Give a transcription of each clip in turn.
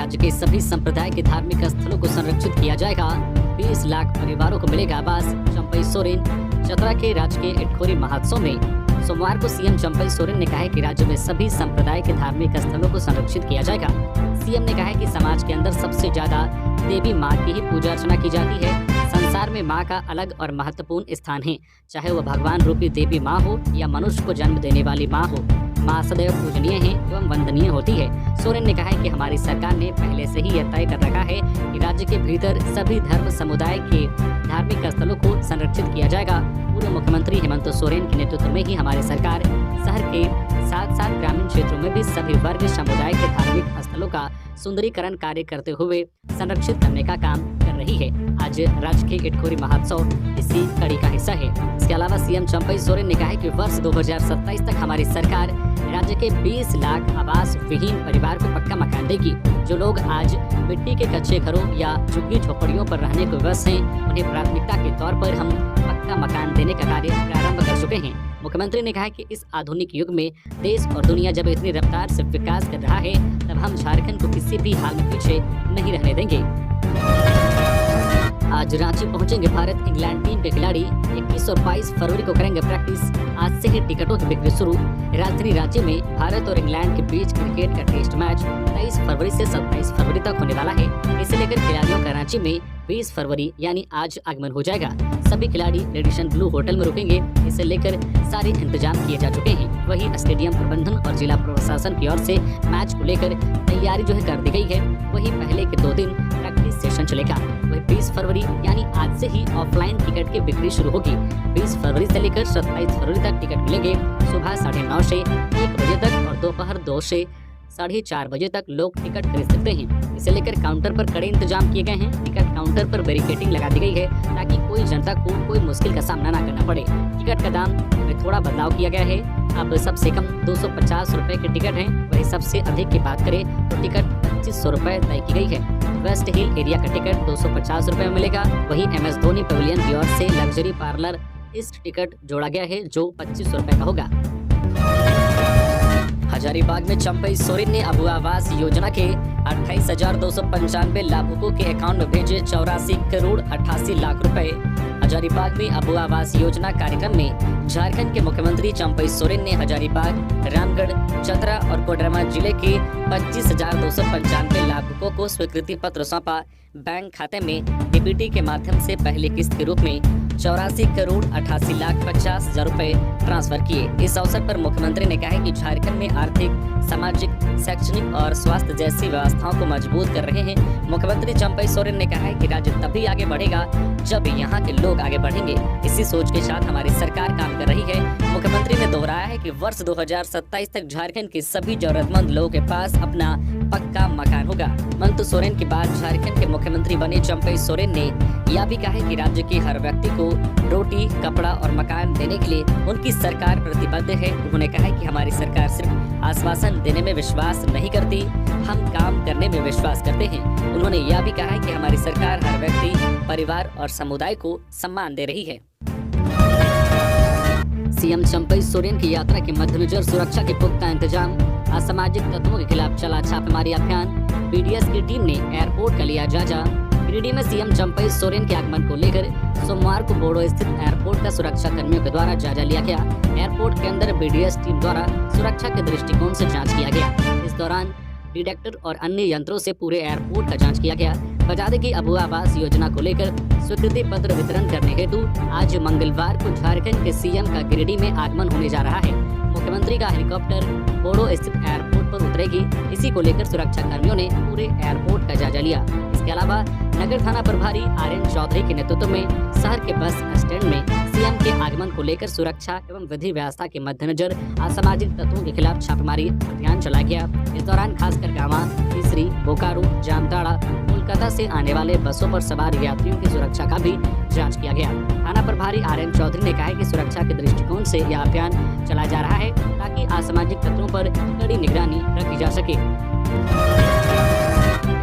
राज्य के सभी संप्रदाय के धार्मिक स्थलों को संरक्षित किया जाएगा। 20 लाख परिवारों को मिलेगा आवास। चंपई सोरेन। चतरा के राजकीय इटखोरी महोत्सव में सोमवार को सीएम चंपई सोरेन ने कहा है कि राज्य में सभी संप्रदाय के धार्मिक स्थलों को संरक्षित किया जाएगा। सीएम ने कहा है कि समाज के अंदर सबसे ज्यादा देवी माँ की ही पूजा अर्चना की जाती है। संसार में माँ का अलग और महत्वपूर्ण स्थान है, चाहे वह भगवान रूपी देवी माँ हो या मनुष्य को जन्म देने वाली माँ हो। माँ सदैव पूजनीय है एवं वंदनीय होती है। सोरेन ने कहा है कि हमारी सरकार ने पहले से ही यह तय कर रखा है कि राज्य के भीतर सभी धर्म समुदाय के धार्मिक स्थलों को संरक्षित किया जाएगा। पूर्व मुख्यमंत्री हेमंत सोरेन के नेतृत्व में ही हमारी सरकार शहर के साथ साथ ग्रामीण क्षेत्रों में भी सभी वर्ग समुदाय के धार्मिक स्थलों का सुंदरीकरण कार्य करते हुए संरक्षित करने का काम कर रही है। आज राज्य के इटखोरी महोत्सव इसी कड़ी का हिस्सा है। इसके अलावा सीएम चंपई सोरेन ने कहा है कि वर्ष 2027 तक हमारी सरकार राज्य के 20 लाख आवास विहीन परिवार को पक्का मकान देगी। जो लोग आज मिट्टी के कच्चे घरों या झुग्गी झोपड़ियों पर रहने को विवश हैं, उन्हें प्राथमिकता के तौर पर हम पक्का मकान देने का कार्य प्रारंभ कर चुके हैं। मुख्यमंत्री ने कहा कि इस आधुनिक युग में देश और दुनिया जब इतनी रफ्तार से विकास कर रहा है, तब हम झारखंड को किसी भी हाल में पीछे नहीं रहने देंगे। आज रांची पहुंचेंगे भारत इंग्लैंड टीम के खिलाड़ी। 21 और 22 फरवरी को करेंगे प्रैक्टिस। आज से ही टिकटों की बिक्री शुरू। राजधानी रांची में भारत और इंग्लैंड के बीच क्रिकेट का टेस्ट मैच 23 फरवरी से 27 फरवरी तक होने वाला है। इसे लेकर खिलाड़ियों का रांची में 20 फरवरी यानी आज आगमन हो जाएगा। सभी खिलाड़ी रेडिसन ब्लू होटल में रुकेंगे। इसे लेकर सारे इंतजाम किए जा चुके हैं। वहीं स्टेडियम प्रबंधन और जिला प्रशासन की ओर से मैच को लेकर तैयारी कर दी गई है। वहीं पहले के 2 दिन प्रैक्टिस सेशन चलेगा। वही 20 फरवरी यानी आज से ही ऑफलाइन टिकट की बिक्री शुरू होगी। 20 फरवरी से लेकर 27 फरवरी तक टिकट मिलेंगे। सुबह 9:30 से 1 बजे तक और दोपहर 2 से 4:30 बजे तक लोग टिकट खरीद सकते हैं। इसे लेकर काउंटर पर कड़े इंतजाम किए गए हैं। टिकट काउंटर पर बैरिकेडिंग लगा दी गई है ताकि कोई जनता को कोई मुश्किल का सामना न करना पड़े। टिकट का दाम में थोड़ा बदलाव किया गया है। अब सबसे कम 250 रुपए के टिकट हैं। वही सबसे अधिक की बात करें तो टिकट 2500 रुपए तय की गई है। वेस्ट हिल एरिया का टिकट 250 रुपए में मिलेगा। वहीं MS धोनी पवेलियन की ओर से लग्जरी पार्लर इस टिकट जोड़ा गया है जो 2500 रुपए का होगा। हजारीबाग में चंपई सोरेन ने अबू आवास योजना के 28,295 लाभुकों के अकाउंट में भेजे 84 करोड़ 88 लाख रुपए। हजारीबाग में अबू आवास योजना कार्यक्रम में झारखंड के मुख्यमंत्री चंपई सोरेन ने हजारीबाग, रामगढ़, चतरा और कोडरमा जिले के 25,295 लाभुकों को स्वीकृति पत्र सौंपा। बैंक खाते में डीबीटी के माध्यम से पहली किस्त के रूप में 84 करोड़ 88 लाख 50 हजार रुपए ट्रांसफर किए। इस अवसर पर मुख्यमंत्री ने कहा है कि झारखंड में आर्थिक, सामाजिक, शैक्षणिक और स्वास्थ्य जैसी व्यवस्थाओं को मजबूत कर रहे हैं। मुख्यमंत्री चंपई सोरेन ने कहा है कि राज्य तभी आगे बढ़ेगा जब यहाँ के लोग आगे बढ़ेंगे। इसी सोच के साथ हमारी सरकार काम कर रही है। मुख्यमंत्री ने दोहराया है कि वर्ष 2027 तक झारखंड के सभी जरूरतमंद लोगों के पास अपना पक्का मकान होगा। मंतु सोरेन के बाद झारखंड के मुख्यमंत्री बने चंपई सोरेन ने यह भी कहा है कि राज्य के हर व्यक्ति को रोटी, कपड़ा और मकान देने के लिए उनकी सरकार प्रतिबद्ध है। उन्होंने कहा है कि हमारी सरकार सिर्फ आश्वासन देने में विश्वास नहीं करती, हम काम करने में विश्वास करते हैं। उन्होंने यह भी कहा है कि हमारी सरकार हर व्यक्ति, परिवार और समुदाय को सम्मान दे रही है। सीएम चंपई सोरेन की यात्रा के मद्देनजर सुरक्षा के पुख्ता इंतजाम। असामाजिक तत्वों के खिलाफ चला छापेमारी अभियान। BDS की टीम ने एयरपोर्ट का लिया जायजा। गिरिडीह में सीएम चंपई सोरेन के आगमन को लेकर सोमवार को बोड़ो स्थित एयरपोर्ट का सुरक्षा कर्मियों के द्वारा जायजा लिया गया। एयरपोर्ट के अंदर BDS टीम द्वारा सुरक्षा के दृष्टिकोण से जांच किया गया। इस दौरान डिटेक्टर और अन्य यंत्रों से पूरे एयरपोर्ट का जांच किया गया। बता दें कि अबू आवास योजना को लेकर स्वीकृति पत्र वितरण करने हेतु आज मंगलवार को झारखंड के सीएम का गिरिडीह में आगमन होने जा रहा है। मुख्यमंत्री का हेलीकॉप्टर बोड़ो स्थित एयरपोर्ट पर उतरेगी। इसी को लेकर सुरक्षा कर्मियों ने पूरे एयरपोर्ट का जायजा लिया। इसके अलावा नगर थाना प्रभारी RN चौधरी के नेतृत्व में शहर के बस स्टैंड में सीएम के आगमन को लेकर सुरक्षा एवं विधि व्यवस्था के मद्देनजर असामाजिक तत्वों के खिलाफ छापेमारी अभियान चलाया गया। इस दौरान खासकर गामा, तीसरी, बोकारो, जामताड़ा, कोलकाता से आने वाले बसों पर सवार यात्रियों की सुरक्षा का भी जांच किया गया। थाना प्रभारी RN चौधरी ने कहा है कि सुरक्षा के दृष्टिकोण से यह अभियान चलाया जा रहा है ताकि असामाजिक तत्वों पर कड़ी निगरानी रखी जा सके।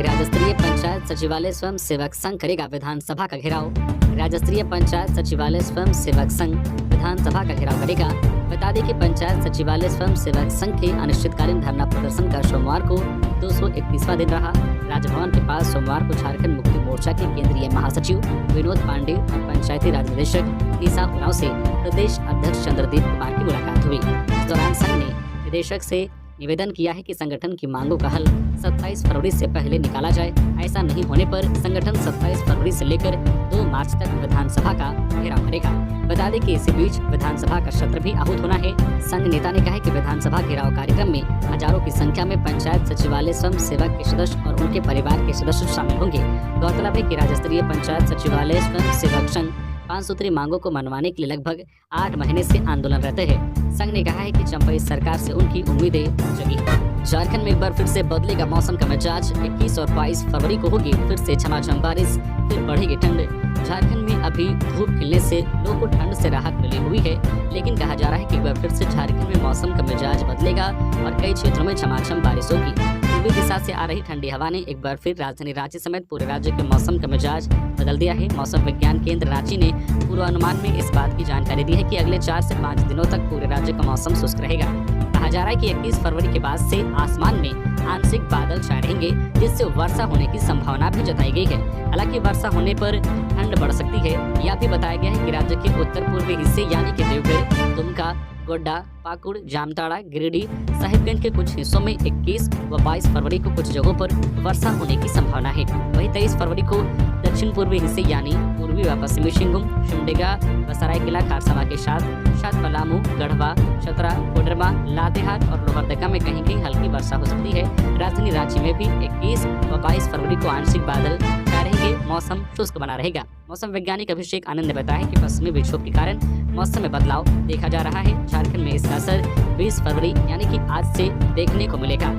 राज्य स्तरीय पंचायत पंचायत सचिवालय स्वयं सेवक संघ करेगा विधानसभा का घेराव। राज्य स्तरीय पंचायत सचिवालय स्वयं सेवक संघ विधानसभा का घेराव करेगा। बता दें कि पंचायत सचिवालय स्वयं सेवक संघ के अनिश्चितकालीन धरना प्रदर्शन का सोमवार को 231वां दिन रहा। राजभवन के पास सोमवार को झारखंड मुक्ति मोर्चा के केंद्रीय महासचिव विनोद पांडे और पंचायती राज निदेशक ईसा उरांव से प्रदेश अध्यक्ष चंद्रदीप कुमार की मुलाकात हुई। इस दौरान संघ ने निदेशक से निवेदन किया है कि संगठन की मांगों का हल 27 फरवरी से पहले निकाला जाए। ऐसा नहीं होने पर संगठन 27 फरवरी से लेकर 2 मार्च तक विधानसभा का घेराव करेगा। बता दें कि इसी बीच विधानसभा का सत्र भी आहूत होना है। संघ नेता ने कहा है कि विधानसभा घेराव कार्यक्रम में हजारों की संख्या में पंचायत सचिवालय स्वयं सेवक के सदस्य और उनके परिवार के सदस्य शामिल होंगे। गौरतलब है कि राज्य स्तरीय पंचायत सचिवालय स्वयं सेवक संघ 5 सूत्री मांगों को मनवाने के लिए लगभग 8 महीने से आंदोलन रहते हैं। संघ ने कहा है कि चंपई सरकार से उनकी उम्मीदें जगी हैं। झारखंड में एक बार फिर से बदलेगा मौसम का मिजाज। 21 और 22 फरवरी को होगी फिर से झमाझम बारिश, फिर बढ़ेगी ठंड। झारखंड में अभी धूप खिलने से लोगों को ठंड से राहत मिली हुई है, लेकिन कहा जा रहा है कि एक बार फिर से झारखंड में मौसम का मिजाज बदलेगा और कई क्षेत्रों में झमाझम बारिश होगी। पूर्वी दिशा से आ रही ठंडी हवा ने एक बार फिर राजधानी रांची समेत पूरे राज्य के मौसम का मिजाज बदल दिया है। मौसम विज्ञान केंद्र रांची ने पूर्वानुमान में इस बात की जानकारी दी है कि अगले 4 से 5 दिनों तक पूरे राज्य का मौसम शुष्क रहेगा। कहा जा रहा है कि 21 फरवरी के बाद से आसमान में आंशिक बादल छाए रहेंगे, जिससे वर्षा होने की संभावना भी जताई गई है। हालांकि वर्षा होने पर ठंड बढ़ सकती है। यह भी बताया गया है कि राज्य के उत्तर पूर्वी हिस्से यानी कि देवघर, दुमका, गोड्डा, पाकुड़, जामताड़ा, गिरिडीह, साहिबगंज के कुछ हिस्सों में 21 व 22 फरवरी को कुछ जगहों पर वर्षा होने की संभावना है। वहीं 23 फरवरी को दक्षिण पूर्वी हिस्से यानी पूर्वी व पश्चिमी सिंहभूम, सिमडेगा व सरायकेला खारसावा के साथ पलामू, गढ़वा, चतरा, कोडरमा, लातेहार और लोहरदगा में कहीं कहीं हल्की वर्षा हो सकती है। राजधानी रांची में भी 21 व 22 फरवरी को आंशिक बादल छाए रहेंगे, मौसम शुष्क बना रहेगा। मौसम वैज्ञानिक अभिषेक आनंद ने बताया कि पश्चिमी विक्षोभ के कारण मौसम में बदलाव देखा जा रहा है। झारखंड में इसका असर 20 फरवरी यानी कि आज से देखने को मिलेगा।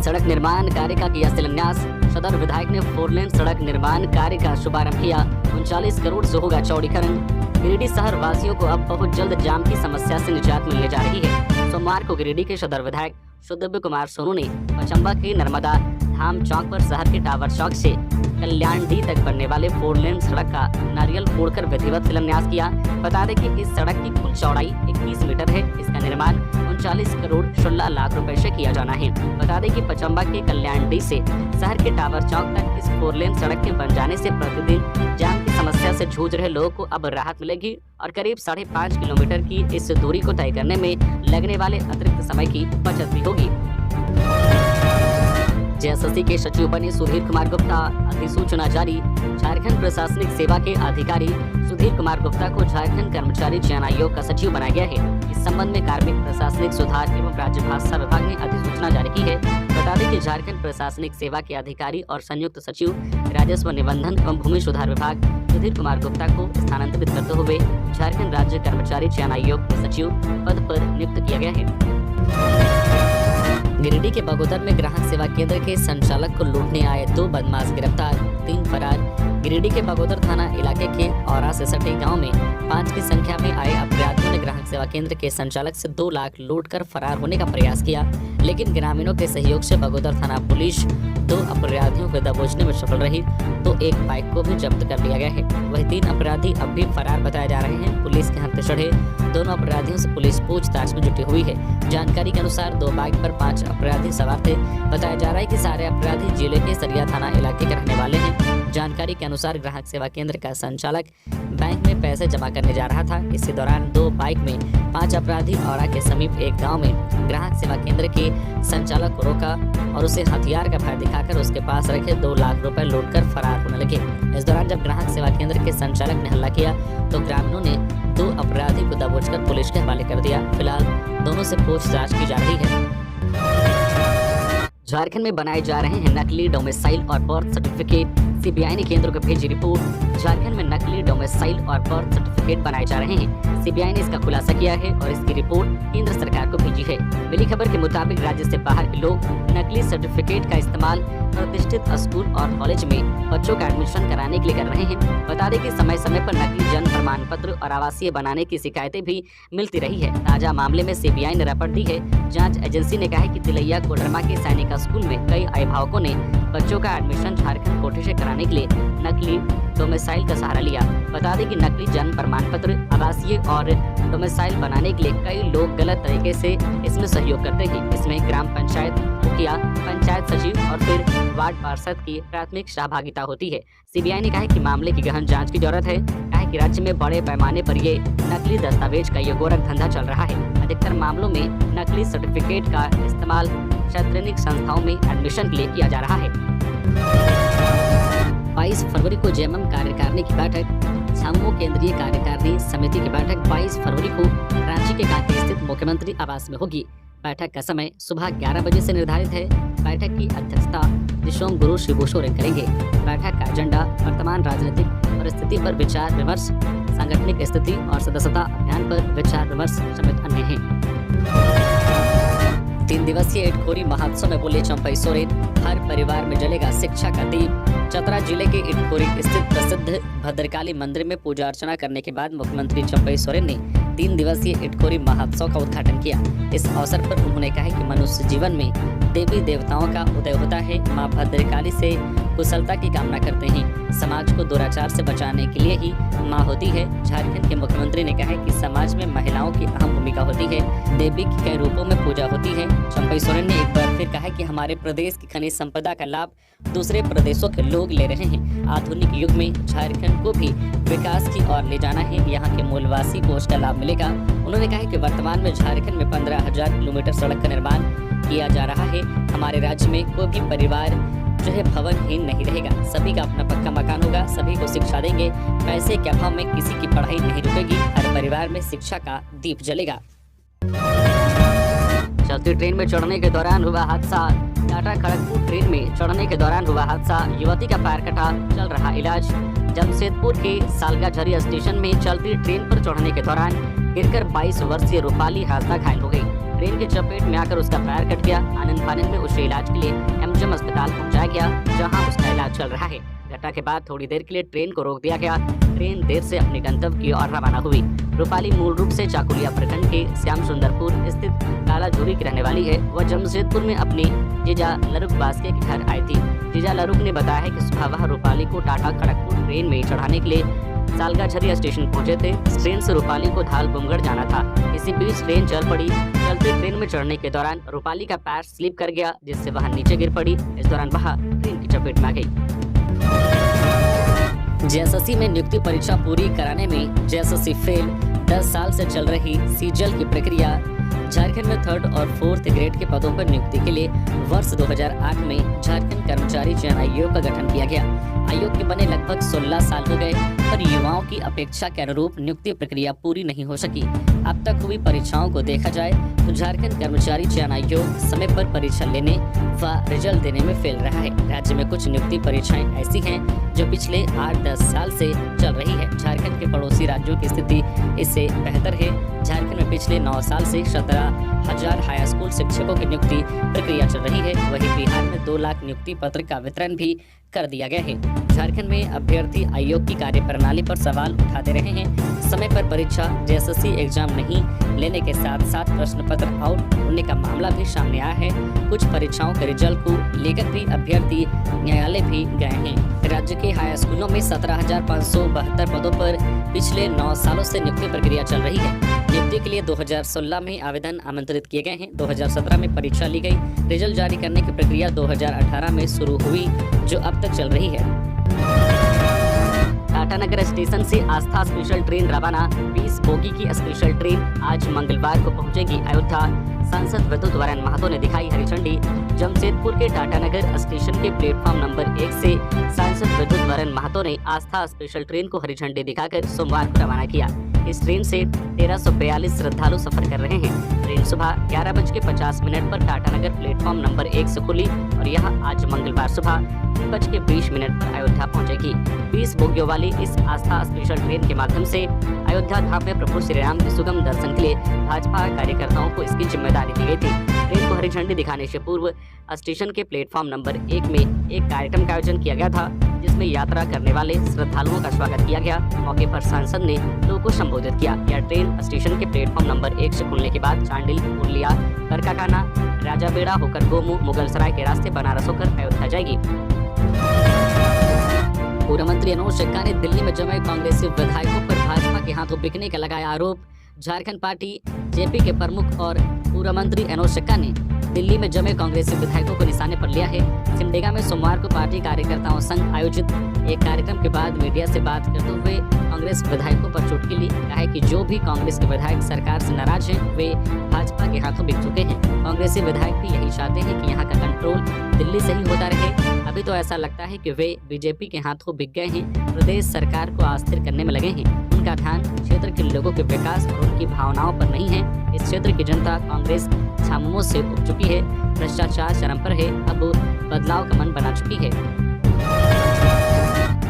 सड़क निर्माण कार्य का किया शिलान्यास। सदर विधायक ने 4 लेन सड़क निर्माण कार्य का शुभारंभ किया। 39 करोड़ से होगा चौड़ीकरण। गिरिडीह शहर वासियों को अब बहुत जल्द जाम की समस्या से निजात मिलने जा रही है। सोमवार को गिरिडीह के सदर विधायक सुदिव्य कुमार सोनू ने पचम्बा के नर्मदा धाम चौक पर शहर के टावर चौक से कल्याण डी तक बनने वाले 4 लेन सड़क का नारियल फोड़कर विधिवत शिलान्यास किया। बता दें कि इस सड़क की कुल चौड़ाई 21 मीटर है। इसका निर्माण 39 करोड़ 16 लाख रुपए से किया जाना है। बता दें कि पचम्बा के कल्याण डी से शहर के टावर चौक तक इस 4 लेन सड़क के बन जाने से प्रतिदिन जाम की समस्या से जूझ रहे लोगों को अब राहत मिलेगी और करीब 5.5 किलोमीटर की इस दूरी को तय करने में लगने वाले अतिरिक्त समय की बचत भी होगी। जेएसएससी के सचिव बने सुधीर कुमार गुप्ता, अधिसूचना जारी। झारखंड प्रशासनिक सेवा के अधिकारी सुधीर कुमार गुप्ता को झारखंड कर्मचारी चयन आयोग का सचिव बनाया गया है। इस संबंध में कार्मिक प्रशासनिक सुधार एवं राज्य भाषा विभाग ने अधिसूचना जारी की है। बता दें कि झारखंड प्रशासनिक सेवा के अधिकारी और संयुक्त सचिव राजस्व निबंधन एवं भूमि सुधार विभाग सुधीर कुमार गुप्ता को स्थानांतरित करते हुए झारखंड राज्य कर्मचारी चयन आयोग के सचिव पद पर नियुक्त किया गया है। गिरिडीह के बगोदर में ग्राहक सेवा केंद्र के संचालक को लूटने आए 2 बदमाश गिरफ्तार, 3 फरार। गिरिडीह के बगोदर थाना इलाके के औरा से सटे गांव में 5 की संख्या में आए अपराधियों ने ग्राहक सेवा केंद्र के संचालक से 2 लाख लूटकर फरार होने का प्रयास किया, लेकिन ग्रामीणों के सहयोग से बगोदर थाना पुलिस 2 अपराधियों को दबोचने में सफल रही, तो एक बाइक को भी जब्त कर लिया गया है। वही 3 अपराधी अब भी फरार बताए जा रहे हैं। पुलिस के हाथ चढ़े दोनों अपराधियों से पुलिस पूछताछ में जुटी हुई है। जानकारी के अनुसार 2 बाइक पर 5 अपराधी सवार थे। बताया जा रहा है कि सारे अपराधी जिले के सरिया थाना इलाके के रहने वाले हैं। जानकारी के अनुसार ग्राहक सेवा केंद्र का संचालक बैंक में पैसे जमा करने जा रहा था। इसी दौरान 2 बाइक में 5 अपराधी औरा के समीप एक गांव में ग्राहक सेवा केंद्र के संचालक को रोका और उसे हथियार का भय दिखाकर उसके पास रखे 2 लाख रुपए लूटकर फरार होने लगे। इस दौरान जब ग्राहक सेवा केंद्र के संचालक ने हल्ला किया तो ग्रामीणों ने 2 अपराधी को दबोचकर पुलिस के हवाले कर दिया। फिलहाल दोनों से पूछताछ की जा रही है। झारखंड में बनाए जा रहे हैं नकली डोमिसाइल और बर्थ सर्टिफिकेट। सीबीआई ने केंद्र को भेजी रिपोर्ट। झारखंड में नकली डोमिसाइल और बर्थ सर्टिफिकेट बनाए जा रहे हैं। सीबीआई ने इसका खुलासा किया है और इसकी रिपोर्ट केंद्र सरकार को भेजी है। मिली खबर के मुताबिक राज्य से बाहर के लोग नकली सर्टिफिकेट का इस्तेमाल प्रतिष्ठित स्कूल और कॉलेज में बच्चों का एडमिशन कराने के लिए कर रहे हैं। बता दें कि समय समय पर नकली जन्म प्रमाण पत्र और आवासीय बनाने की शिकायतें भी मिलती रही है। ताजा मामले में सीबीआई ने रिपोर्ट दी है। जांच एजेंसी ने कहा है कि तिलैया कोडरमा के सैनिक स्कूल में कई अभिभावकों ने बच्चों का एडमिशन झारखंड कोटे से कराने के लिए नकली डोमिसाइल का सहारा लिया। बता दें कि नकली जन्म प्रमाण पत्र, आवासीय और डोमिसाइल बनाने के लिए कई लोग गलत तरीके से इसमें सहयोग करते हैं। इसमें ग्राम पंचायत मुखिया, पंचायत सचिव और फिर वार्ड पार्षद की प्राथमिक सहभागिता होती है। सीबीआई ने कहा है कि मामले की गहन जांच की जरूरत है। कहा है कि राज्य में बड़े पैमाने पर ये नकली दस्तावेज का ये गोरख धंधा चल रहा है। अधिकतर मामलों में नकली सर्टिफिकेट का इस्तेमाल शैक्षणिक संस्थाओं में एडमिशन के लिए किया जा रहा है। 22 फरवरी को जेएमएम कार्यकारिणी की बैठक। छामू केंद्रीय कार्यकारिणी समिति की बैठक 22 फरवरी को रांची के कांके स्थित मुख्यमंत्री आवास में होगी। बैठक का समय सुबह 11 बजे से निर्धारित है। बैठक की अध्यक्षता दिशोम गुरु शिबू सोरेन करेंगे। बैठक का एजेंडा वर्तमान राजनीतिक परिस्थिति पर विचार विमर्श, सांगठनिक स्थिति और सदस्यता अभियान पर विचार विमर्श समेत अन्य हैं। 3 दिवसीय इटखोरी महोत्सव में बोले चंपई सोरेन, हर परिवार में जलेगा शिक्षा का दीप। चतरा जिले के इटखोरी स्थित प्रसिद्ध भद्रकाली मंदिर में पूजा अर्चना करने के बाद मुख्यमंत्री चंपई सोरेन ने 3 दिवसीय इटखोरी महोत्सव का उद्घाटन किया। इस अवसर पर उन्होंने कहा कि मनुष्य जीवन में देवी देवताओं का उदय होता है। मां भद्रकाली से कुशलता की कामना करते हैं। समाज को दुराचार से बचाने के लिए ही मां होती है। झारखंड के मुख्यमंत्री ने कहा कि समाज में महिलाओं की अहम भूमिका होती है। देवी की कई रूपों में पूजा होती है। चंपई सोरेन ने एक बार फिर कहा कि हमारे प्रदेश की खनिज संपदा का लाभ दूसरे प्रदेशों के लोग ले रहे हैं। आधुनिक युग में झारखंड को भी विकास की ओर ले जाना है। यहाँ के मूलवासी को उसका लाभ मिलेगा। उन्होंने कहा कि वर्तमान में झारखंड में 15,000 किलोमीटर सड़क का निर्माण किया जा रहा है। हमारे राज्य में कोई भी परिवार जो है भवनहीन नहीं रहेगा। सभी का अपना पक्का मकान होगा। सभी को शिक्षा देंगे। पैसे के अभाव में किसी की पढ़ाई नहीं रुकेगी। हर परिवार में शिक्षा का दीप जलेगा। चलती ट्रेन में चढ़ने के दौरान हुआ हादसा। टाटा खड़गपुर ट्रेन में चढ़ने के दौरान हुआ हादसा। युवती का पैर कटा, चल रहा इलाज। जमशेदपुर के सालगाझरी स्टेशन में चलती ट्रेन पर चढ़ने के दौरान गिरकर 22 वर्षीय रूपाली हादसा घायल हो गई। ट्रेन की चपेट में आकर उसका पैर कट गया। आनंद फानंद में उसे इलाज के लिए एमजीएम अस्पताल पहुंचाया गया, जहां उसका इलाज चल रहा है। घटना के बाद थोड़ी देर के लिए ट्रेन को रोक दिया गया। ट्रेन देर से अपने गंतव्य की ओर रवाना हुई। रूपाली मूल रूप से चाकुलिया प्रखंड के श्याम सुंदरपुर स्थित कालाझोरी की रहने वाली है। वह जमशेदपुर में अपने जीजा लरुक बास्के के घर आई थी। जीजा लरुक ने बताया है कि सुबह वह रूपाली को टाटा खड़गपुर ट्रेन में चढ़ाने के लिए सालगाझरी स्टेशन पहुंचे थे। इस ट्रेन से रूपाली को धालबुमगढ़ जाना था। इसी बीच ट्रेन चल पड़ी। चलते ट्रेन में चढ़ने के दौरान रूपाली का पैर स्लिप कर गया, जिससे वह नीचे गिर पड़ी। इस दौरान वह ट्रेन की चपेट में आ गई। जेएसएससी में नियुक्ति परीक्षा पूरी कराने में जेएसएससी फेल। 10 साल से चल रही सीजल की प्रक्रिया। झारखंड में 3rd और 4th ग्रेड के पदों पर नियुक्ति के लिए वर्ष 2008 में झारखंड कर्मचारी चयन आयोग का गठन किया गया। आयोग के बने लगभग 16 साल हो गए, पर युवाओं की अपेक्षा के अनुरूप नियुक्ति प्रक्रिया पूरी नहीं हो सकी। अब तक हुई परीक्षाओं को देखा जाए तो झारखंड कर्मचारी चयन आयोग समय पर परीक्षा लेने व रिजल्ट देने में फेल रहा है। राज्य में कुछ नियुक्ति परीक्षाएं ऐसी हैं जो पिछले 8-10 साल से चल रही है। झारखंड के पड़ोसी राज्यों की स्थिति इससे बेहतर है। झारखंड में पिछले 9 साल से 17,000 हाई स्कूल शिक्षकों की नियुक्ति प्रक्रिया चल रही है। वहीं बिहार में 2 लाख नियुक्ति पत्र का वितरण भी कर दिया गया है। झारखंड में अभ्यर्थी आयोग की कार्यप्रणाली पर सवाल उठाते रहे हैं। समय पर परीक्षा जेएसएससी एग्जाम नहीं लेने के साथ साथ प्रश्न पत्र आउट होने का मामला भी सामने आया है। कुछ परीक्षाओं के रिजल्ट को लेकर भी अभ्यर्थी न्यायालय भी गए हैं। राज्य के हाई स्कूलों में 17,572 पदों पर पिछले 9 सालों से नियुक्ति प्रक्रिया चल रही है। नियुक्ति के लिए 2016 में आवेदन आमंत्रित किए गए हैं। 2017 में परीक्षा ली गई। रिजल्ट जारी करने की प्रक्रिया 2018 में शुरू हुई, जो अब तक चल रही है। टाटानगर स्टेशन से आस्था स्पेशल ट्रेन रवाना। 20 बोगी की स्पेशल ट्रेन आज मंगलवार को पहुंचेगी अयोध्या। सांसद विद्युत वरण महतो ने दिखाई हरी झंडी। जमशेदपुर के टाटानगर स्टेशन के प्लेटफॉर्म नंबर 1 से सांसद विद्युत वरण महतो ने आस्था स्पेशल ट्रेन को हरी झंडी दिखाकर सोमवार को रवाना किया। इस ट्रेन से 1342 श्रद्धालु सफर कर रहे हैं। ट्रेन सुबह 11:50 पर टाटानगर प्लेटफॉर्म नंबर 1 से खुली और यह आज मंगलवार सुबह 3:20 पर अयोध्या पहुंचेगी। 20 बोगियों वाली इस आस्था स्पेशल ट्रेन के माध्यम से अयोध्या धाम में प्रभु श्री राम के सुगम दर्शन के लिए भाजपा कार्यकर्ताओं को इसकी जिम्मेदारी दी गई थी। ट्रेन को हरी झंडी दिखाने से पूर्व स्टेशन के प्लेटफॉर्म नंबर 1 में एक कार्यक्रम का आयोजन किया गया था, जिसमें यात्रा करने वाले श्रद्धालुओं का स्वागत किया गया। मौके पर सांसद ने लोगों को संबोधित किया। यह ट्रेन स्टेशन के प्लेटफॉर्म नंबर 1 से खुलने के बाद चांडिल, पुरलिया, करकाकाना, राजाबेड़ा होकर गोमू, मुगलसराय के रास्ते बनारस होकर अयोध्या जाएगी। पूर्व मंत्री मनोज सिन्हा ने दिल्ली में जमे कांग्रेसी विधायकों पर भाजपा के हाथों बिकने का लगाया आरोप। झारखंड पार्टी जेपी के प्रमुख और पूर्व मंत्री मनोज सिन्हा ने दिल्ली में जमे कांग्रेसी विधायकों को निशाने पर लिया है। सिमडेगा में सोमवार को पार्टी कार्यकर्ताओं संघ आयोजित एक कार्यक्रम के बाद मीडिया से बात करते हुए कांग्रेस विधायकों पर चुटकी ली। कहा है कि जो भी कांग्रेस के विधायक सरकार से नाराज हैं, वे भाजपा के हाथों बिक चुके हैं। कांग्रेसी विधायक भी यही चाहते हैं कि यहाँ का कंट्रोल दिल्ली से ही होता रहे। अभी तो ऐसा लगता है कि वे बीजेपी के हाथों बिक गए हैं, प्रदेश सरकार को अस्थिर करने में लगे हैं। उनका ध्यान क्षेत्र के लोगों के विकास और उनकी भावनाओं पर नहीं है। इस क्षेत्र की जनता कांग्रेस छामुओं से उब चुकी है, भ्रष्टाचार चरम पर है, अब बदलाव का मन बना चुकी है।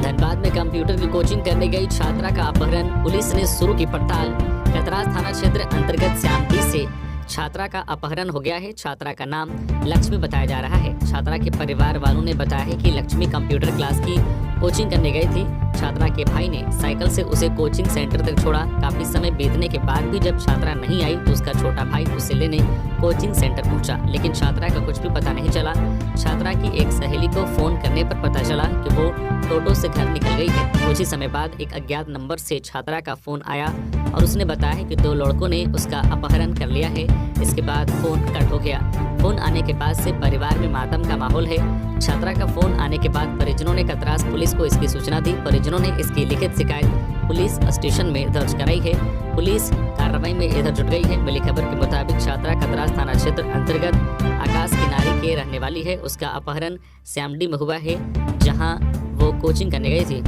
धनबाद में कंप्यूटर की कोचिंग करने गई छात्रा का अपहरण, पुलिस ने शुरू की पड़ताल। कतरास थाना क्षेत्र अंतर्गत श्यामडी से छात्रा का अपहरण हो गया है। छात्रा का नाम लक्ष्मी बताया जा रहा है। छात्रा के परिवार वालों ने बताया है कि लक्ष्मी कंप्यूटर क्लास की कोचिंग करने गई थी। छात्रा के भाई ने साइकिल से उसे कोचिंग सेंटर तक छोड़ा। काफी समय बीतने के बाद भी जब छात्रा नहीं आई तो उसका छोटा भाई उसे लेने कोचिंग सेंटर पहुंचा, लेकिन छात्रा का कुछ भी पता नहीं चला। छात्रा की एक सहेली को फोन करने पर पता चला कि वो टोटो से घर निकल गई है। कुछ ही समय बाद एक अज्ञात नंबर से छात्रा का फोन आया और उसने बताया है कि 2 लड़कों ने उसका अपहरण कर लिया है। इसके बाद फोन कट हो गया। फोन आने के बाद से परिवार में मातम का माहौल है। छात्रा का फोन आने के बाद परिजनों ने कतरास पुलिस को इसकी सूचना दी। परिजनों ने इसकी लिखित शिकायत पुलिस स्टेशन में दर्ज कराई है। पुलिस कार्रवाई में इधर जुट गई है। मिली खबर के मुताबिक छात्रा कतरास थाना क्षेत्र अंतर्गत आकाश किनारे के रहने वाली है। उसका अपहरण श्यामडी में हुआ है, जहां वो कोचिंग करने गई थी।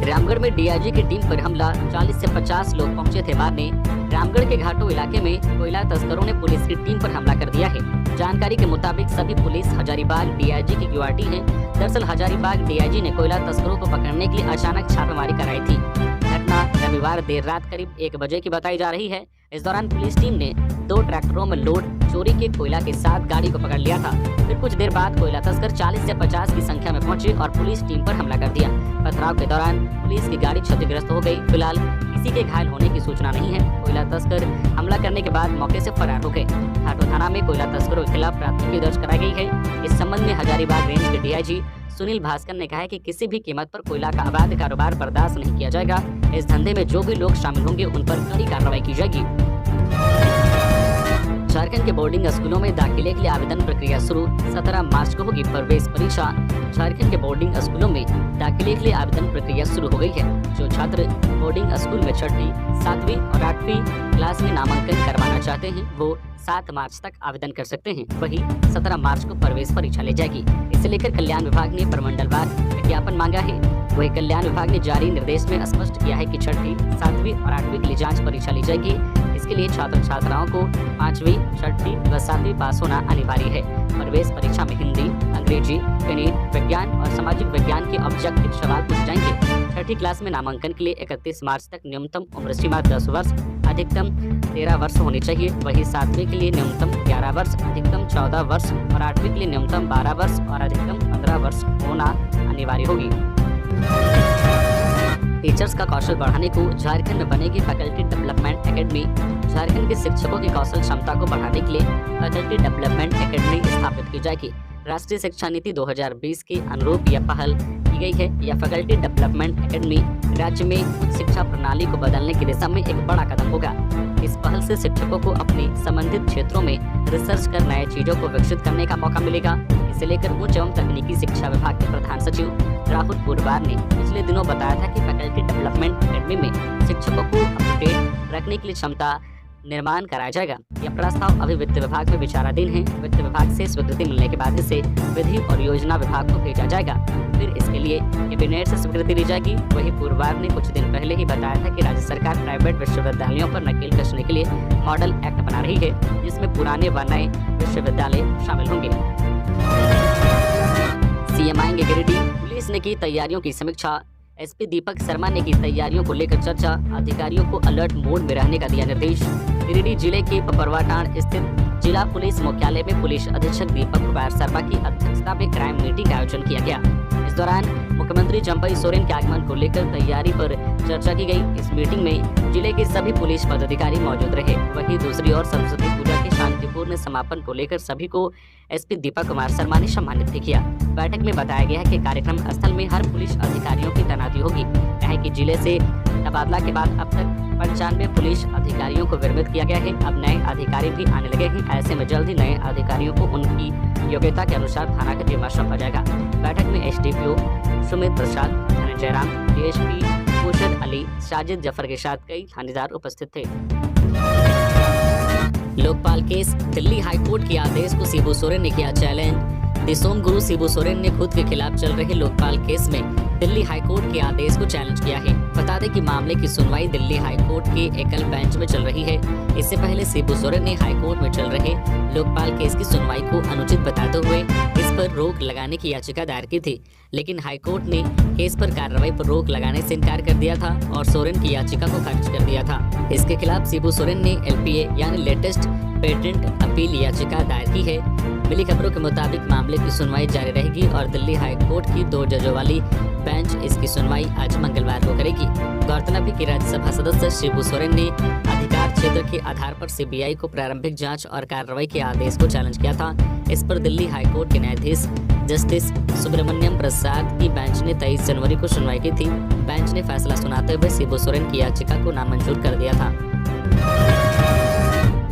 रामगढ़ में डीआईजी की टीम पर हमला, 40 से 50 लोग पहुंचे थे मारने। रामगढ़ के घाटों इलाके में कोयला तस्करों ने पुलिस की टीम पर हमला कर दिया है। जानकारी के मुताबिक सभी पुलिस हजारीबाग डीआईजी की क्यूआरटी है। दरअसल हजारीबाग डीआईजी ने कोयला तस्करों को पकड़ने के लिए अचानक छापेमारी कराई थी। घटना रविवार देर रात करीब 1 बजे की बताई जा रही है। इस दौरान पुलिस टीम ने 2 ट्रैक्टरों में लोड चोरी के कोयला के साथ गाड़ी को पकड़ लिया था। फिर कुछ देर बाद कोयला तस्कर 40 से 50 की संख्या में पहुंचे और पुलिस टीम पर हमला कर दिया। पथराव के दौरान पुलिस की गाड़ी क्षतिग्रस्त हो गई। फिलहाल किसी के घायल होने की सूचना नहीं है। कोयला तस्कर हमला करने के बाद मौके से फरार हो गए। घाटों थाना में कोयला तस्करों के खिलाफ प्राथमिकी दर्ज कराई गई है। इस संबंध में हजारीबाग रेंज के डीआईजी सुनील भास्कर ने कहा है कि किसी भी कीमत पर कोयला का अवैध कारोबार बर्दाश्त नहीं किया जाएगा। इस धंधे में जो भी लोग शामिल होंगे उन पर कड़ी कार्रवाई की जाएगी। झारखंड के बोर्डिंग स्कूलों में दाखिले के लिए आवेदन प्रक्रिया शुरू, 17 मार्च को होगी प्रवेश परीक्षा। झारखंड के बोर्डिंग स्कूलों में दाखिले के लिए आवेदन प्रक्रिया शुरू हो गई है। जो छात्र बोर्डिंग स्कूल में 6ठी, 7वीं और 8वीं क्लास में नामांकन करवाना चाहते हैं वो 7 मार्च तक आवेदन कर सकते हैं। वहीं 17 मार्च को प्रवेश परीक्षा ली जाएगी। इसे लेकर कल्याण विभाग ने प्रमंडलवार विज्ञापन मांगा है। वही कल्याण विभाग ने जारी निर्देश में स्पष्ट किया है कि 6ठी, 7वीं और 8वीं के लिए जांच परीक्षा ली जाएगी। इसके लिए छात्र छात्राओं को 5वीं, 6ठी व 7वीं पास होना अनिवार्य है। प्रवेश परीक्षा में हिंदी, अंग्रेजी, गणित, विज्ञान और सामाजिक विज्ञान के ऑब्जेक्टिव सवाल पूछे जाएंगे। 6ठी क्लास में नामांकन के लिए 31 मार्च तक न्यूनतम उम्र सीमा 10 वर्ष, अधिकतम 13 वर्ष होनी चाहिए। वहीं 7वीं के लिए न्यूनतम 11 वर्ष, अधिकतम 14 वर्ष और 8वीं के लिए न्यूनतम 12 वर्ष और अधिकतम 15 वर्ष होना अनिवार्य होगी। टीचर्स का कौशल बढ़ाने को झारखंड में बनेगी फैकल्टी डेवलपमेंट एकेडमी। झारखंड के शिक्षकों की कौशल क्षमता को बढ़ाने के लिए फैकल्टी डेवलपमेंट एकेडमी स्थापित की जाएगी। राष्ट्रीय शिक्षा नीति 2020 के अनुरूप यह पहल की गई है। यह फैकल्टी डेवलपमेंट एकेडमी राज्य में उच्च शिक्षा प्रणाली को बदलने की दिशा में एक बड़ा कदम होगा। इस पहल से शिक्षकों को अपनी संबंधित क्षेत्रों में रिसर्च कर नए चीजों को विकसित करने का मौका मिलेगा। इसे लेकर उच्च एवं तकनीकी शिक्षा विभाग के प्रधान सचिव राहुल पुरवार ने पिछले दिनों बताया था कि फैकल्टी डेवलपमेंट एकेडमी में शिक्षकों को अप टू डेट रखने के लिए क्षमता निर्माण कराया जाएगा। यह प्रस्ताव अभी वित्त विभाग में विचाराधीन है। वित्त विभाग से स्वीकृति मिलने के बाद इसे विधि और योजना विभाग को भेजा जाएगा। फिर इसके लिए कैबिनेट से स्वीकृति ली जाएगी। वही पूर्वार ने कुछ दिन पहले ही बताया था कि राज्य सरकार प्राइवेट विश्वविद्यालयों पर नकेल कसने के लिए मॉडल एक्ट बना रही है, जिसमें पुराने व नए विश्वविद्यालय शामिल होंगे। सीएम आएंगे गिरिडीह, पुलिस ने की तैयारियों की समीक्षा। एसपी दीपक शर्मा ने की तैयारियों को लेकर चर्चा। अधिकारियों को अलर्ट मोड में रहने का दिया निर्देश। गिरिडीह जिले के पपरवाटांड़ स्थित जिला पुलिस मुख्यालय में पुलिस अधीक्षक दीपक कुमार शर्मा की अध्यक्षता में क्राइम मीटिंग का आयोजन किया गया। इस दौरान मुख्यमंत्री चंपई सोरेन के आगमन को लेकर तैयारी पर चर्चा की गई। इस मीटिंग में जिले के सभी पुलिस पदाधिकारी मौजूद रहे। वहीं दूसरी ओर सरस्वती पूजा के शांतिपूर्ण समापन को लेकर सभी को एसपी दीपक कुमार शर्मा ने सम्मानित भी किया। बैठक में बताया गया कि कार्यक्रम स्थल में हर पुलिस अधिकारियों की तैनाती होगी। कहे कि जिले से तबादला के बाद अब तक 95 पुलिस अधिकारियों को विरमित किया गया है। अब नए अधिकारी भी आने लगे हैं। ऐसे में जल्द ही नए अधिकारियों को उनकी योग्यता के अनुसार थाना का जिम्मा सौंपा जाएगा। बैठक में एसडीपीओ सुमित प्रसाद, धनंजय राम, डीएसपी मुर्शद अली, साजिद जफर के साथ कई थानेदार उपस्थित थे। लोकपाल केस, दिल्ली हाईकोर्ट के आदेश को शिबू सोरेन ने किया चैलेंज। दिसोम गुरु शिबू सोरेन ने खुद के खिलाफ चल रहे लोकपाल केस में दिल्ली हाईकोर्ट के आदेश को चैलेंज किया है। बता दें कि मामले की सुनवाई दिल्ली हाईकोर्ट के एकल बेंच में चल रही है। इससे पहले शिबू सोरेन ने हाईकोर्ट में चल रहे लोकपाल केस की सुनवाई को अनुचित बताते हुए इस पर रोक लगाने की याचिका दायर की थी, लेकिन हाईकोर्ट ने केस पर कार्रवाई पर रोक लगाने से इनकार कर दिया था और सोरेन की याचिका को खारिज कर दिया था। इसके खिलाफ शिबू सोरेन ने एलपीए यानी लेटेस्ट पेटेंट अपील याचिका दायर की है। मिली खबरों के मुताबिक मामले की सुनवाई जारी रहेगी और दिल्ली हाईकोर्ट की 2 जजों वाली बेंच इसकी सुनवाई आज मंगलवार को करेगी। गौरतलब है कि राज्यसभा सदस्य शिबू सोरेन ने अधिकार क्षेत्र के आधार पर सीबीआई को प्रारंभिक जांच और कार्रवाई के आदेश को चैलेंज किया था। इस पर दिल्ली हाईकोर्ट के न्यायाधीश जस्टिस सुब्रमण्यम प्रसाद की बेंच ने 23 जनवरी को सुनवाई की थी। बेंच ने फैसला सुनाते हुए शिबू सोरेन की याचिका को नामंजूर कर दिया था।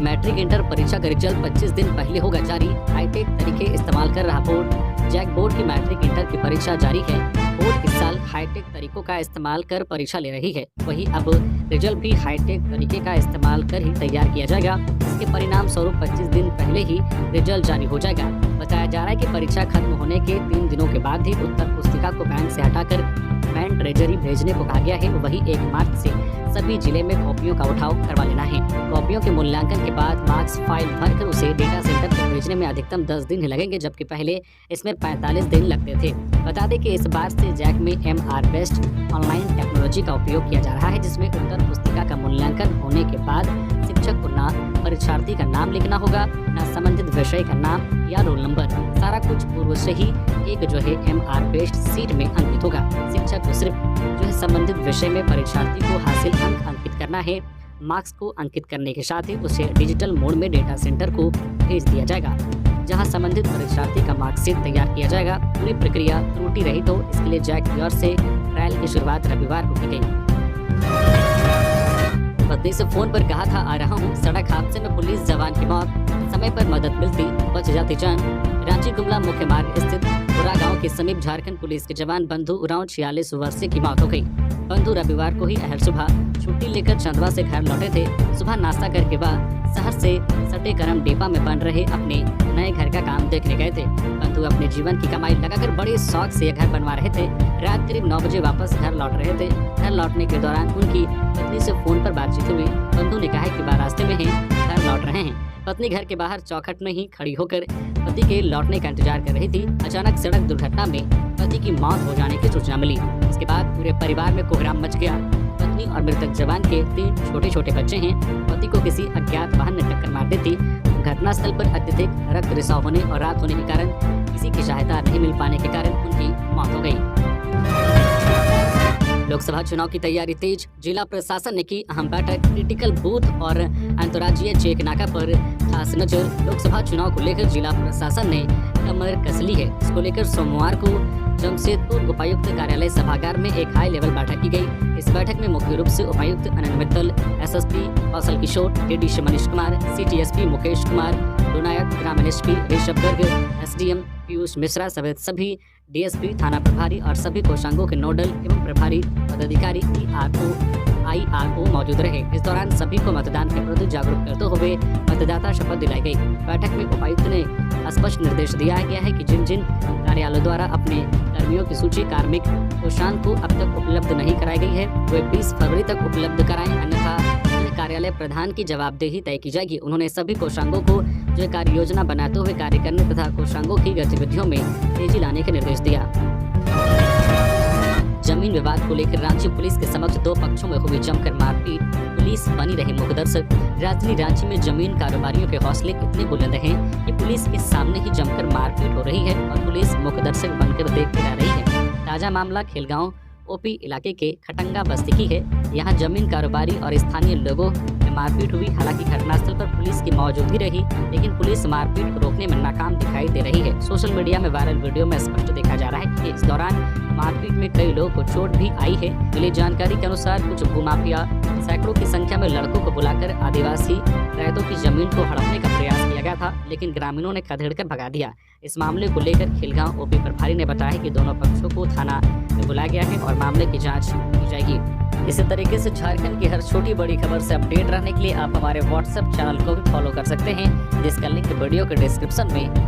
मैट्रिक इंटर परीक्षा का रिजल्ट 25 दिन पहले होगा जारी। हाईटेक तरीके इस्तेमाल कर रहा बोर्ड। जैक बोर्ड की मैट्रिक इंटर की परीक्षा जारी है। बोर्ड इस साल हाईटेक तरीकों का इस्तेमाल कर परीक्षा ले रही है। वहीं अब रिजल्ट भी हाईटेक तरीके का इस्तेमाल कर ही तैयार किया जाएगा। इसके परिणाम स्वरूप 25 दिन पहले ही रिजल्ट जारी हो जाएगा। बताया जा रहा है कि परीक्षा खत्म होने के 3 दिनों के बाद ही उत्तर पुस्तिका को बैंक से हटाकर बैंक ट्रेजरी भेजने को कहा गया है। वही 1 मार्च से सभी जिले में कॉपियों का उठाव करवा लेना है। कॉपियों के मूल्यांकन के बाद मार्क्स फाइल भरकर उसे डेटा सेंटर पर भेजने में अधिकतम 10 दिन ही लगेंगे, जबकि पहले इसमें 45 दिन लगते थे। बता दें कि इस बार से जैक में MR बेस्ड ऑनलाइन टेक्नोलॉजी का उपयोग किया जा रहा है, जिसमें उत्तर पुस्तिका का मूल्यांकन होने के बाद शिक्षक को ना परीक्षार्थी का नाम लिखना होगा, ना संबंधित विषय का नाम या रोल नंबर। सारा कुछ पूर्व से ही एक MR बेस्ड सीट में अंकित होगा। शिक्षक को सिर्फ संबंधित विषय में परीक्षार्थी को हासिल अंक अंकित करना है। मार्क्स को अंकित करने के साथ ही उसे डिजिटल मोड में डेटा सेंटर को भेज दिया जाएगा, जहां संबंधित परीक्षार्थी का मार्कशीट तैयार किया जाएगा। पूरी प्रक्रिया त्रुटि रही तो इसके लिए जैक की ओर से ट्रायल की शुरुआत रविवार को की गई। पत्नी से फोन पर कहा था आ रहा हूँ, सड़क हादसे में पुलिस जवान की मौत। समय पर मदद मिलती बच जाती जान। रांची गुमला मुख्य मार्ग स्थित पुरा गांव के समीप झारखंड पुलिस के जवान बंधु उरांव 46 वर्षीय की मौत हो गई। बंधु रविवार को ही अहल सुबह छुट्टी लेकर चंदवा से घर लौटे थे। सुबह नाश्ता करके बाद शहर से सटे करम डेपा में बन रहे अपने नए घर का काम देखने गए थे। बंधु अपने जीवन की कमाई लगाकर बड़े शौक से यह घर बनवा रहे थे। रात करीब 9 बजे वापस घर लौट रहे थे। घर लौटने के दौरान उनकी पत्नी से फोन पर बातचीत हुई। बंधु ने कहा कि वह रास्ते में हैं, घर लौट रहे हैं। पत्नी घर के बाहर चौखट में ही खड़ी होकर पति के लौटने का इंतजार कर रही थी। अचानक सड़क दुर्घटना में पति की मौत हो जाने की सूचना मिली। इसके बाद पूरे परिवार में कोहराम मच गया। पत्नी और मृतक जवान के 3 छोटे छोटे बच्चे हैं। पति को किसी अज्ञात वाहन ने टक्कर मार दी थी। घटनास्थल पर अत्यधिक रक्त रिसाव होने और रात होने के कारण किसी की सहायता नहीं मिल पाने के कारण उनकी मौत हो गई। लोकसभा चुनाव की तैयारी तेज। जिला प्रशासन ने की अहम बैठक। क्रिटिकल बूथ और अंतर्राज्यीय चेक नाका पर खास नजर। लोकसभा चुनाव को लेकर जिला प्रशासन ने कमर कस ली है। इसको लेकर सोमवार को जमशेदपुर उपायुक्त कार्यालय सभागार में एक हाई लेवल बैठक की गई। इस बैठक में मुख्य रूप से उपायुक्त अनंत Mittal, SSP Kaushal Kishore, ADC Manish Kumar, city Mukesh Kumar, डोनायत, ग्रामीण एसपी ऋषभ गर्ग, एसडीएम पीयूष मिश्रा समेत सभी डीएसपी, थाना प्रभारी और सभी कोषांगों के नोडल एवं प्रभारी पदाधिकारी, IRO मौजूद रहे। इस दौरान सभी को मतदान के प्रति जागरूक करते हुए मतदाता शपथ दिलाई गई। बैठक में उपायुक्त ने स्पष्ट निर्देश दिया गया है कि जिन जिन कार्यालयों द्वारा अपने कर्मियों की सूची कार्मिक कोषांग को अब तक उपलब्ध नहीं कराई गई है वे 20 फरवरी तक उपलब्ध कराएं, अन्यथा कार्यालय प्रधान की जवाबदेही तय की जाएगी। उन्होंने सभी कोषांगों को जो कार्य योजना बनाते हुए कार्य करने तथा कोषांगों की गतिविधियों में तेजी लाने के निर्देश दिया। जमीन विवाद को लेकर रांची पुलिस के समक्ष दो पक्षों में हुई जमकर मारपीट, पुलिस बनी रही मूकदर्शक। राजधानी रांची में जमीन कारोबारियों के हौसले इतने बुलंद हैं कि पुलिस के सामने ही जमकर मारपीट हो रही है और पुलिस मूकदर्शक बनकर देखती रह रही है। ताजा मामला खेलगांव ओपी इलाके के खटंगा बस्ती की है। यहाँ जमीन कारोबारी और स्थानीय लोगों में मारपीट हुई। हालांकि घटनास्थल पर पुलिस की मौजूदगी रही, लेकिन पुलिस मारपीट को रोकने में नाकाम दिखाई दे रही है। सोशल मीडिया में वायरल वीडियो में स्पष्ट देखा जा रहा है कि इस दौरान मारपीट में कई लोगों को चोट भी आई है। मिली जानकारी के अनुसार कुछ भूमाफिया सैकड़ों की संख्या में लड़कों को बुलाकर आदिवासी रैयतों की जमीन को हड़पने का प्रयास किया गया था, लेकिन ग्रामीणों ने खदेड़कर भगा दिया। इस मामले को लेकर खिलगांव ओपी प्रभारी ने बताया कि दोनों पक्षों को थाना में बुलाया गया है और मामले की जांच की जाएगी। इसी तरीके से झारखंड की हर छोटी बड़ी खबर से अपडेट रहने के लिए आप हमारे व्हाट्सएप चैनल को भी फॉलो कर सकते हैं, जिसका लिंक वीडियो के डिस्क्रिप्शन में